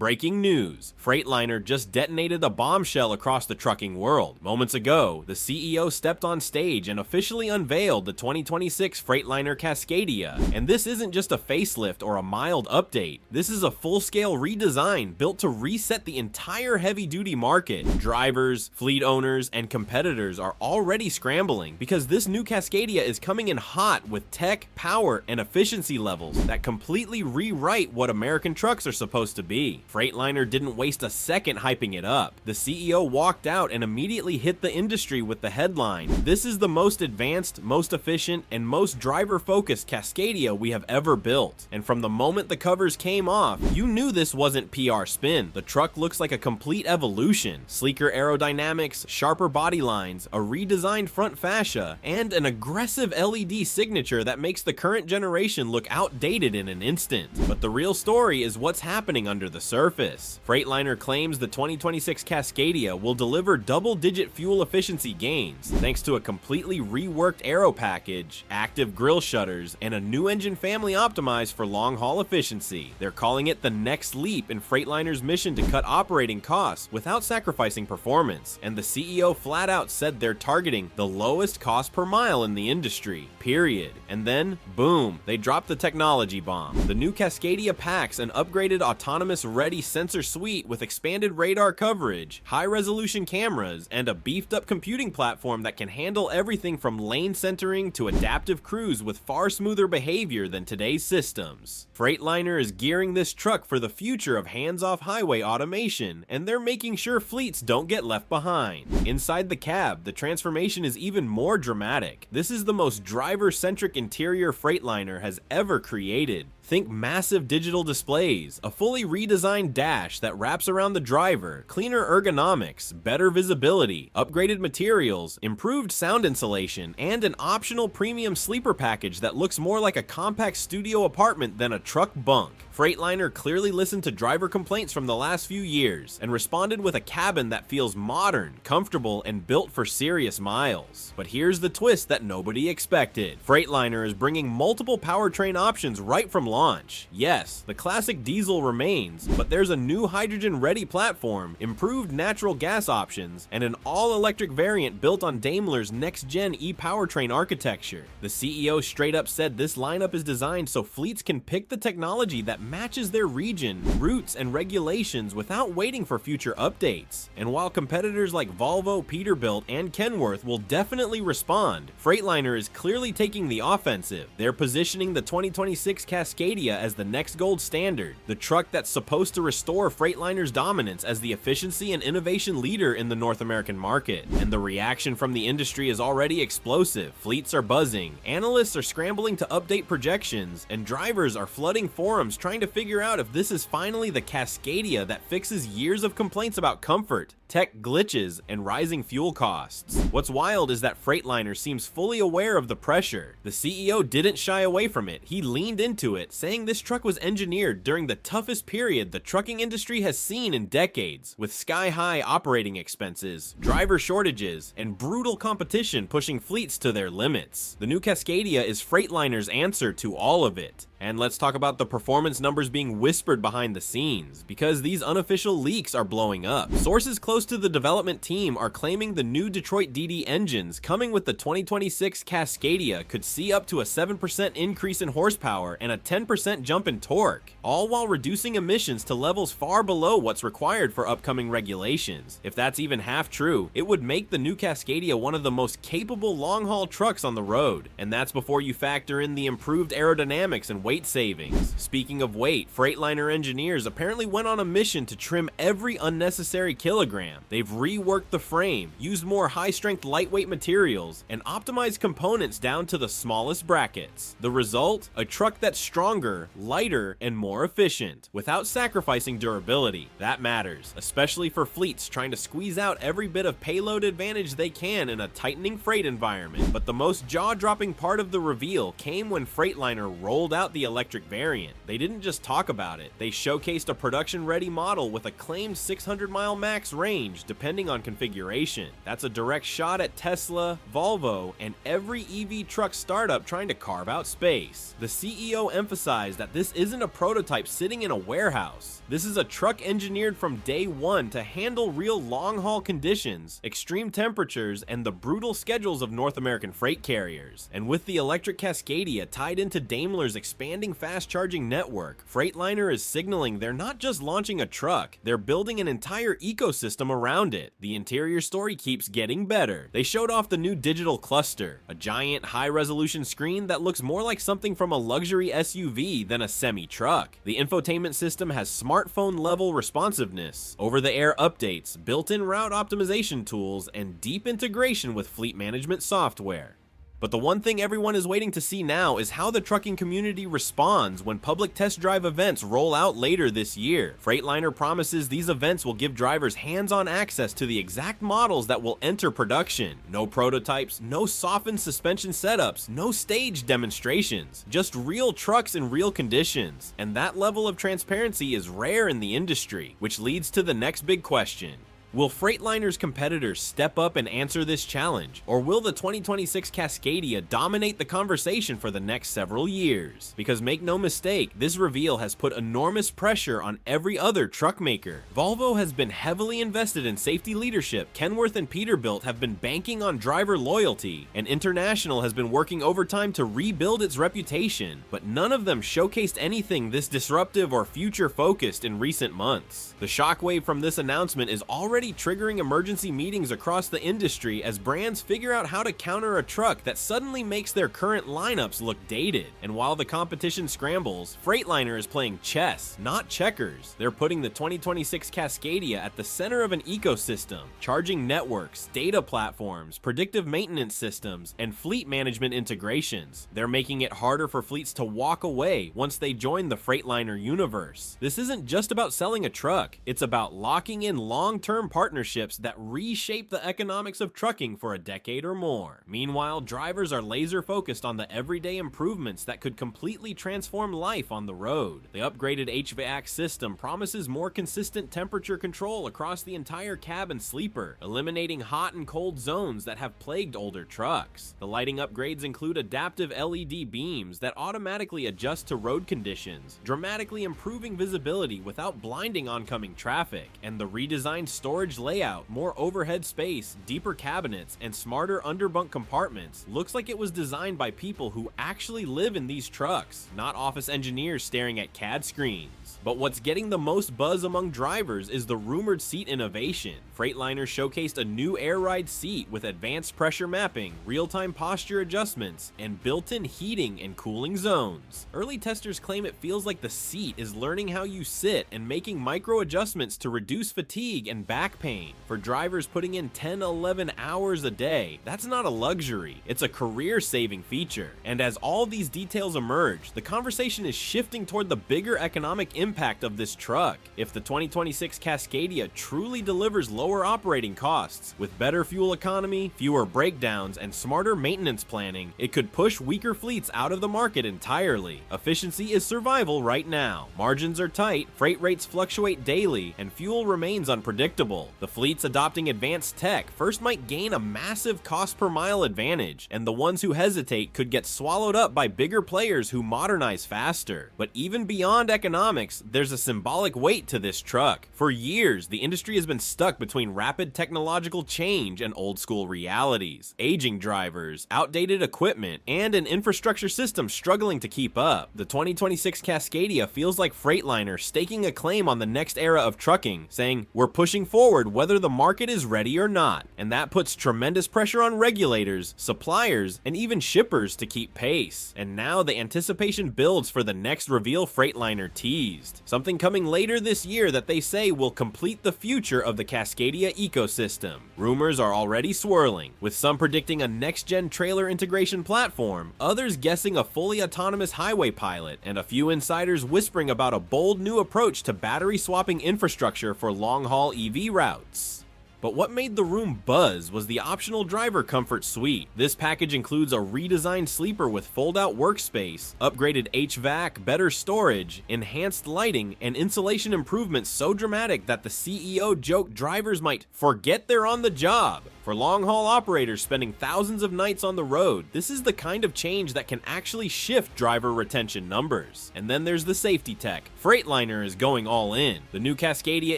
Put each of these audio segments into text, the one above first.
Breaking news. Freightliner just detonated a bombshell across the trucking world. Moments ago, the CEO stepped on stage and officially unveiled the 2026 Freightliner Cascadia. And this isn't just a facelift or a mild update. This is a full-scale redesign built to reset the entire heavy-duty market. Drivers, fleet owners, and competitors are already scrambling because this new Cascadia is coming in hot with tech, power, and efficiency levels that completely rewrite what American trucks are supposed to be. Freightliner didn't waste a second hyping it up. The CEO walked out and immediately hit the industry with the headline, "This is the most advanced, most efficient, and most driver-focused Cascadia we have ever built." And from the moment the covers came off, you knew this wasn't PR spin. The truck looks like a complete evolution. Sleeker aerodynamics, sharper body lines, a redesigned front fascia, and an aggressive LED signature that makes the current generation look outdated in an instant. But the real story is what's happening under the surface. Freightliner claims the 2026 Cascadia will deliver double-digit fuel efficiency gains thanks to a completely reworked aero package, active grille shutters, and a new engine family optimized for long-haul efficiency. They're calling it the next leap in Freightliner's mission to cut operating costs without sacrificing performance, and the CEO flat out said they're targeting the lowest cost per mile in the industry, period. And then, boom, they dropped the technology bomb. The new Cascadia packs an upgraded autonomous-ready sensor suite with expanded radar coverage, high-resolution cameras, and a beefed-up computing platform that can handle everything from lane centering to adaptive cruise with far smoother behavior than today's systems. Freightliner is gearing this truck for the future of hands-off highway automation, and they're making sure fleets don't get left behind. Inside the cab, the transformation is even more dramatic. This is the most driver-centric interior Freightliner has ever created. Think massive digital displays, a fully redesigned dash that wraps around the driver, cleaner ergonomics, better visibility, upgraded materials, improved sound insulation, and an optional premium sleeper package that looks more like a compact studio apartment than a truck bunk. Freightliner clearly listened to driver complaints from the last few years and responded with a cabin that feels modern, comfortable, and built for serious miles. But here's the twist that nobody expected. Freightliner is bringing multiple powertrain options right from launch. Yes, the classic diesel remains, but there's a new hydrogen-ready platform, improved natural gas options, and an all-electric variant built on Daimler's next-gen e-powertrain architecture. The CEO straight up said this lineup is designed so fleets can pick the technology that matches their region, routes, and regulations without waiting for future updates. And while competitors like Volvo, Peterbilt, and Kenworth will definitely respond, Freightliner is clearly taking the offensive. They're positioning the 2026 Cascadia as the next gold standard, the truck that's supposed to restore Freightliner's dominance as the efficiency and innovation leader in the North American market. And the reaction from the industry is already explosive. Fleets are buzzing, analysts are scrambling to update projections, and drivers are flooding forums trying to figure out if this is finally the Cascadia that fixes years of complaints about comfort, tech glitches, and rising fuel costs. What's wild is that Freightliner seems fully aware of the pressure. The CEO didn't shy away from it. He leaned into it, saying this truck was engineered during the toughest period the trucking industry has seen in decades, with sky-high operating expenses, driver shortages, and brutal competition pushing fleets to their limits. The new Cascadia is Freightliner's answer to all of it. And let's talk about the performance numbers being whispered behind the scenes, because these unofficial leaks are blowing up. Sources close to the development team are claiming the new Detroit DD engines coming with the 2026 Cascadia could see up to a 7% increase in horsepower and a 10% jump in torque, all while reducing emissions to levels far below what's required for upcoming regulations. If that's even half true, it would make the new Cascadia one of the most capable long-haul trucks on the road. And that's before you factor in the improved aerodynamics and weight savings. Speaking of weight, Freightliner engineers apparently went on a mission to trim every unnecessary kilogram. They've reworked the frame, used more high-strength lightweight materials, and optimized components down to the smallest brackets. The result? A truck that's stronger, lighter, and more efficient, without sacrificing durability. That matters, especially for fleets trying to squeeze out every bit of payload advantage they can in a tightening freight environment. But the most jaw-dropping part of the reveal came when Freightliner rolled out the electric variant. They didn't just talk about it, they showcased a production-ready model with a claimed 600-mile max range range depending on configuration. That's a direct shot at Tesla, Volvo, and every EV truck startup trying to carve out space. The CEO emphasized that this isn't a prototype sitting in a warehouse. This is a truck engineered from day one to handle real long-haul conditions, extreme temperatures, and the brutal schedules of North American freight carriers. And with the electric Cascadia tied into Daimler's expanding fast-charging network, Freightliner is signaling they're not just launching a truck, they're building an entire ecosystem around it. The interior story keeps getting better. They showed off the new digital cluster, a giant high-resolution screen that looks more like something from a luxury SUV than a semi-truck. The infotainment system has smartphone-level responsiveness, over-the-air updates, built-in route optimization tools, and deep integration with fleet management software. But the one thing everyone is waiting to see now is how the trucking community responds when public test drive events roll out later this year. Freightliner promises these events will give drivers hands-on access to the exact models that will enter production. No prototypes, no softened suspension setups, no staged demonstrations, just real trucks in real conditions. And that level of transparency is rare in the industry, which leads to the next big question. Will Freightliner's competitors step up and answer this challenge, or will the 2026 Cascadia dominate the conversation for the next several years? Because make no mistake, this reveal has put enormous pressure on every other truck maker. Volvo has been heavily invested in safety leadership, Kenworth and Peterbilt have been banking on driver loyalty, and International has been working overtime to rebuild its reputation, but none of them showcased anything this disruptive or future-focused in recent months. The shockwave from this announcement is already triggering emergency meetings across the industry as brands figure out how to counter a truck that suddenly makes their current lineups look dated. And while the competition scrambles, Freightliner is playing chess, not checkers. They're putting the 2026 Cascadia at the center of an ecosystem, charging networks, data platforms, predictive maintenance systems, and fleet management integrations. They're making it harder for fleets to walk away once they join the Freightliner universe. This isn't just about selling a truck, it's about locking in long-term partnerships that reshape the economics of trucking for a decade or more. Meanwhile, drivers are laser focused on the everyday improvements that could completely transform life on the road. The upgraded HVAC system promises more consistent temperature control across the entire cab and sleeper, eliminating hot and cold zones that have plagued older trucks. The lighting upgrades include adaptive LED beams that automatically adjust to road conditions, dramatically improving visibility without blinding oncoming traffic, and the redesigned storage layout, more overhead space, deeper cabinets, and smarter underbunk compartments looks like it was designed by people who actually live in these trucks, not office engineers staring at CAD screens. But what's getting the most buzz among drivers is the rumored seat innovation. Freightliner showcased a new air ride seat with advanced pressure mapping, real-time posture adjustments, and built-in heating and cooling zones. Early testers claim it feels like the seat is learning how you sit and making micro adjustments to reduce fatigue and back pain. For drivers putting in 10-11 hours a day, that's not a luxury, it's a career-saving feature. And as all these details emerge, the conversation is shifting toward the bigger economic impact of this truck. If the 2026 Cascadia truly delivers lower operating costs, with better fuel economy, fewer breakdowns, and smarter maintenance planning, it could push weaker fleets out of the market entirely. Efficiency is survival right now. Margins are tight, freight rates fluctuate daily, and fuel remains unpredictable. The fleets adopting advanced tech first might gain a massive cost per mile advantage, and the ones who hesitate could get swallowed up by bigger players who modernize faster. But even beyond economics, there's a symbolic weight to this truck. For years, the industry has been stuck between rapid technological change and old school realities, aging drivers, outdated equipment, and an infrastructure system struggling to keep up. The 2026 Cascadia feels like Freightliner staking a claim on the next era of trucking, saying, "We're pushing forward whether the market is ready or not," and that puts tremendous pressure on regulators, suppliers, and even shippers to keep pace. And now the anticipation builds for the next reveal Freightliner teased, something coming later this year that they say will complete the future of the Cascadia ecosystem. Rumors are already swirling, with some predicting a next-gen trailer integration platform, others guessing a fully autonomous highway pilot, and a few insiders whispering about a bold new approach to battery swapping infrastructure for long-haul EV routes. But what made the room buzz was the optional driver comfort suite. This package includes a redesigned sleeper with fold-out workspace, upgraded HVAC, better storage, enhanced lighting, and insulation improvements so dramatic that the CEO joked drivers might forget they're on the job. For long-haul operators spending thousands of nights on the road, this is the kind of change that can actually shift driver retention numbers. And then there's the safety tech. Freightliner is going all in. The new Cascadia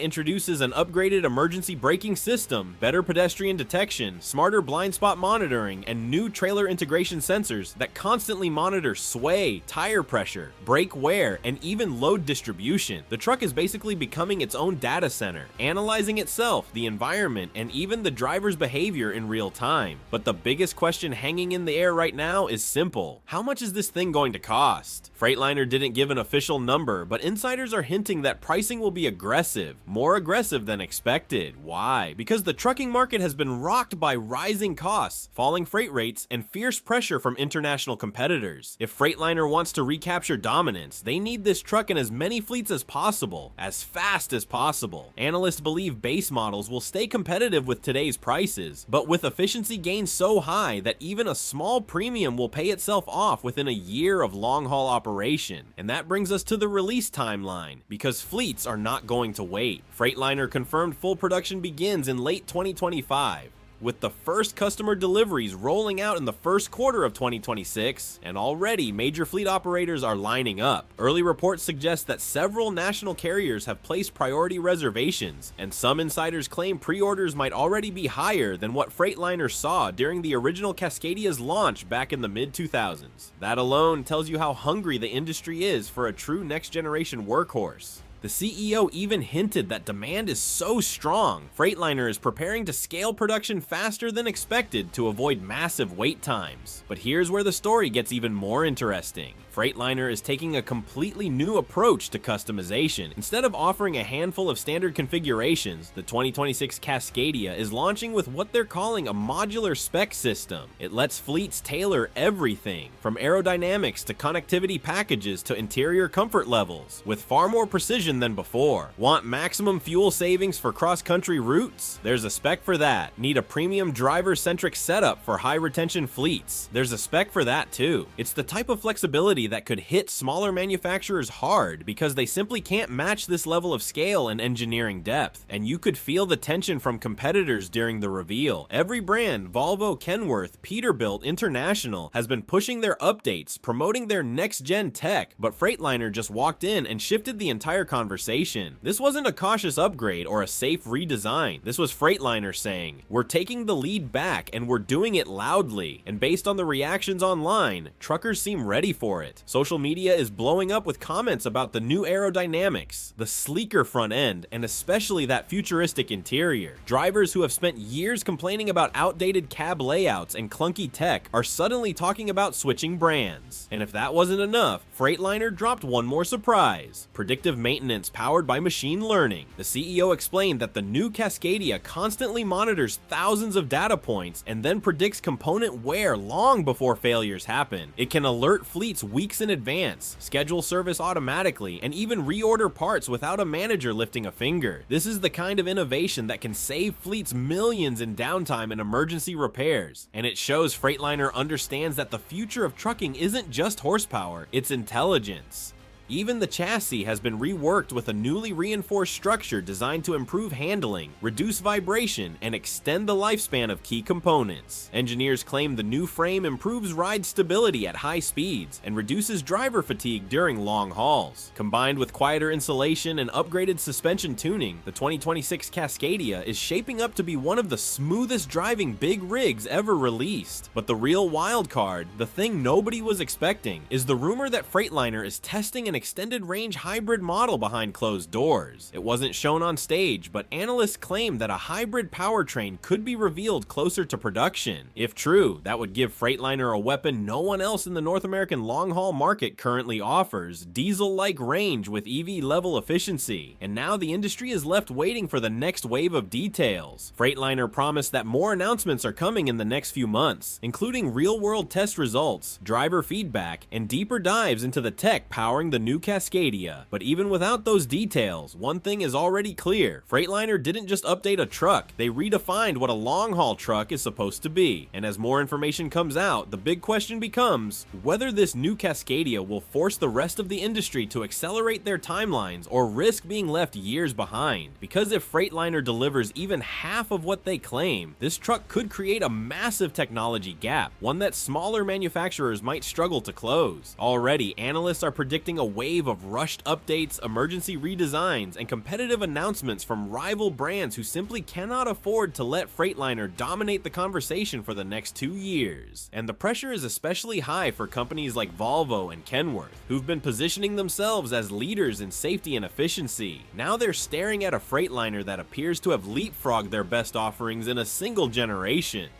introduces an upgraded emergency braking system, better pedestrian detection, smarter blind spot monitoring, and new trailer integration sensors that constantly monitor sway, tire pressure, brake wear, and even load distribution. The truck is basically becoming its own data center, analyzing itself, the environment, and even the driver's behavior in real time. But the biggest question hanging in the air right now is simple. How much is this thing going to cost? Freightliner didn't give an official number, but insiders are hinting that pricing will be aggressive, more aggressive than expected. Why? Because the trucking market has been rocked by rising costs, falling freight rates, and fierce pressure from international competitors. If Freightliner wants to recapture dominance, they need this truck in as many fleets as possible, as fast as possible. Analysts believe base models will stay competitive with today's prices, but with efficiency gains so high that even a small premium will pay itself off within a year of long-haul operation. And that brings us to the release timeline, because fleets are not going to wait. Freightliner confirmed full production begins in late 2025. With the first customer deliveries rolling out in the first quarter of 2026, and already major fleet operators are lining up. Early reports suggest that several national carriers have placed priority reservations, and some insiders claim pre-orders might already be higher than what Freightliner saw during the original Cascadia's launch back in the mid-2000s. That alone tells you how hungry the industry is for a true next-generation workhorse. The CEO even hinted that demand is so strong, Freightliner is preparing to scale production faster than expected to avoid massive wait times. But here's where the story gets even more interesting. Freightliner is taking a completely new approach to customization. Instead of offering a handful of standard configurations, the 2026 Cascadia is launching with what they're calling a modular spec system. It lets fleets tailor everything, from aerodynamics to connectivity packages to interior comfort levels, with far more precision than before. Want maximum fuel savings for cross-country routes? There's a spec for that. Need a premium driver-centric setup for high-retention fleets? There's a spec for that too. It's the type of flexibility that could hit smaller manufacturers hard because they simply can't match this level of scale and engineering depth. And you could feel the tension from competitors during the reveal. Every brand, Volvo, Kenworth, Peterbilt, International, has been pushing their updates, promoting their next-gen tech, but Freightliner just walked in and shifted the entire conversation. This wasn't a cautious upgrade or a safe redesign. This was Freightliner saying, "We're taking the lead back and we're doing it loudly." And based on the reactions online, truckers seem ready for it. Social media is blowing up with comments about the new aerodynamics, the sleeker front end, and especially that futuristic interior. Drivers who have spent years complaining about outdated cab layouts and clunky tech are suddenly talking about switching brands. And if that wasn't enough, Freightliner dropped one more surprise: predictive maintenance powered by machine learning. The CEO explained that the new Cascadia constantly monitors thousands of data points and then predicts component wear long before failures happen. It can alert fleets weeks in advance, schedule service automatically, and even reorder parts without a manager lifting a finger. This is the kind of innovation that can save fleets millions in downtime and emergency repairs. And it shows Freightliner understands that the future of trucking isn't just horsepower, it's intelligence. Even the chassis has been reworked with a newly reinforced structure designed to improve handling, reduce vibration, and extend the lifespan of key components. Engineers claim the new frame improves ride stability at high speeds and reduces driver fatigue during long hauls. Combined with quieter insulation and upgraded suspension tuning, the 2026 Cascadia is shaping up to be one of the smoothest driving big rigs ever released. But the real wild card, the thing nobody was expecting, is the rumor that Freightliner is testing an extended range hybrid model behind closed doors. It wasn't shown on stage, but analysts claim that a hybrid powertrain could be revealed closer to production. If true, that would give Freightliner a weapon no one else in the North American long-haul market currently offers: diesel-like range with EV-level efficiency. And now the industry is left waiting for the next wave of details. Freightliner promised that more announcements are coming in the next few months, including real-world test results, driver feedback, and deeper dives into the tech powering the new Cascadia. But even without those details, one thing is already clear. Freightliner didn't just update a truck, they redefined what a long-haul truck is supposed to be. And as more information comes out, the big question becomes whether this new Cascadia will force the rest of the industry to accelerate their timelines or risk being left years behind. Because if Freightliner delivers even half of what they claim, this truck could create a massive technology gap, one that smaller manufacturers might struggle to close. Already, analysts are predicting a wave of rushed updates, emergency redesigns, and competitive announcements from rival brands who simply cannot afford to let Freightliner dominate the conversation for the next 2 years. And the pressure is especially high for companies like Volvo and Kenworth, who've been positioning themselves as leaders in safety and efficiency. Now they're staring at a Freightliner that appears to have leapfrogged their best offerings in a single generation.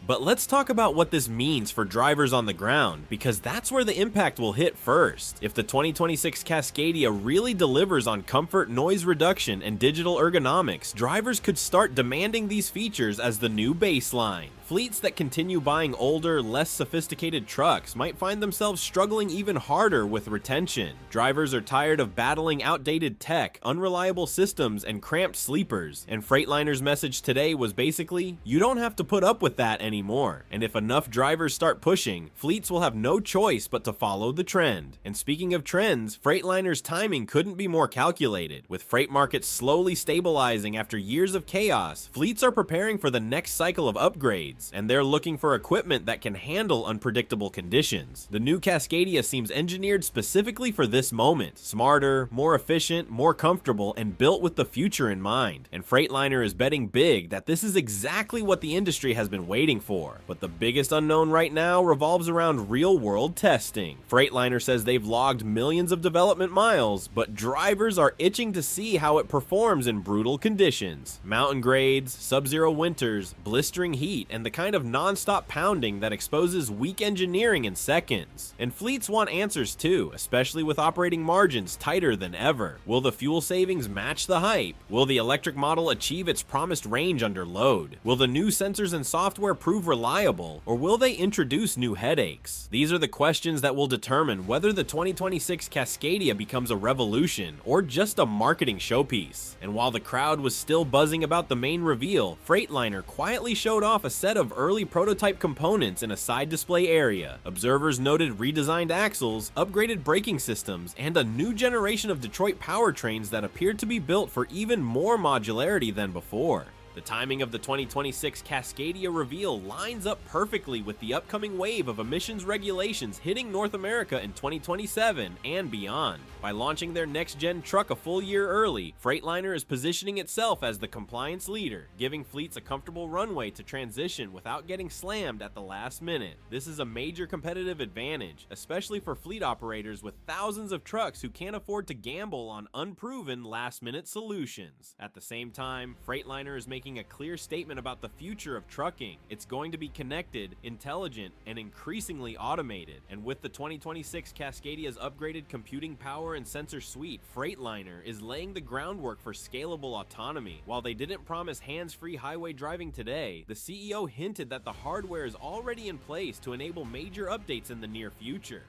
But let's talk about what this means for drivers on the ground, because that's where the impact will hit first. If the 2026 Cascadia really delivers on comfort, noise reduction, and digital ergonomics, drivers could start demanding these features as the new baseline. Fleets that continue buying older, less sophisticated trucks might find themselves struggling even harder with retention. Drivers are tired of battling outdated tech, unreliable systems, and cramped sleepers. And Freightliner's message today was basically, you don't have to put up with that anymore. And if enough drivers start pushing, fleets will have no choice but to follow the trend. And speaking of trends, Freightliner's timing couldn't be more calculated. With freight markets slowly stabilizing after years of chaos, fleets are preparing for the next cycle of upgrades, and they're looking for equipment that can handle unpredictable conditions. The new Cascadia seems engineered specifically for this moment. Smarter, more efficient, more comfortable, and built with the future in mind. And Freightliner is betting big that this is exactly what the industry has been waiting for. But the biggest unknown right now revolves around real-world testing. Freightliner says they've logged millions of development miles, but drivers are itching to see how it performs in brutal conditions. Mountain grades, sub-zero winters, blistering heat, and the kind of non-stop pounding that exposes weak engineering in seconds. And fleets want answers too, especially with operating margins tighter than ever. Will the fuel savings match the hype? Will the electric model achieve its promised range under load? Will the new sensors and software prove reliable, or will they introduce new headaches? These are the questions that will determine whether the 2026 Cascadia becomes a revolution or just a marketing showpiece. And while the crowd was still buzzing about the main reveal, Freightliner quietly showed off a set of early prototype components in a side display area. Observers noted redesigned axles, upgraded braking systems, and a new generation of Detroit powertrains that appeared to be built for even more modularity than before. The timing of the 2026 Cascadia reveal lines up perfectly with the upcoming wave of emissions regulations hitting North America in 2027 and beyond. By launching their next-gen truck a full year early, Freightliner is positioning itself as the compliance leader, giving fleets a comfortable runway to transition without getting slammed at the last minute. This is a major competitive advantage, especially for fleet operators with thousands of trucks who can't afford to gamble on unproven last-minute solutions. At the same time, Freightliner is making a clear statement about the future of trucking. It's going to be connected, intelligent, and increasingly automated. And with the 2026 Cascadia's upgraded computing power and sensor suite, Freightliner is laying the groundwork for scalable autonomy. While they didn't promise hands-free highway driving today, the CEO hinted that the hardware is already in place to enable major updates in the near future.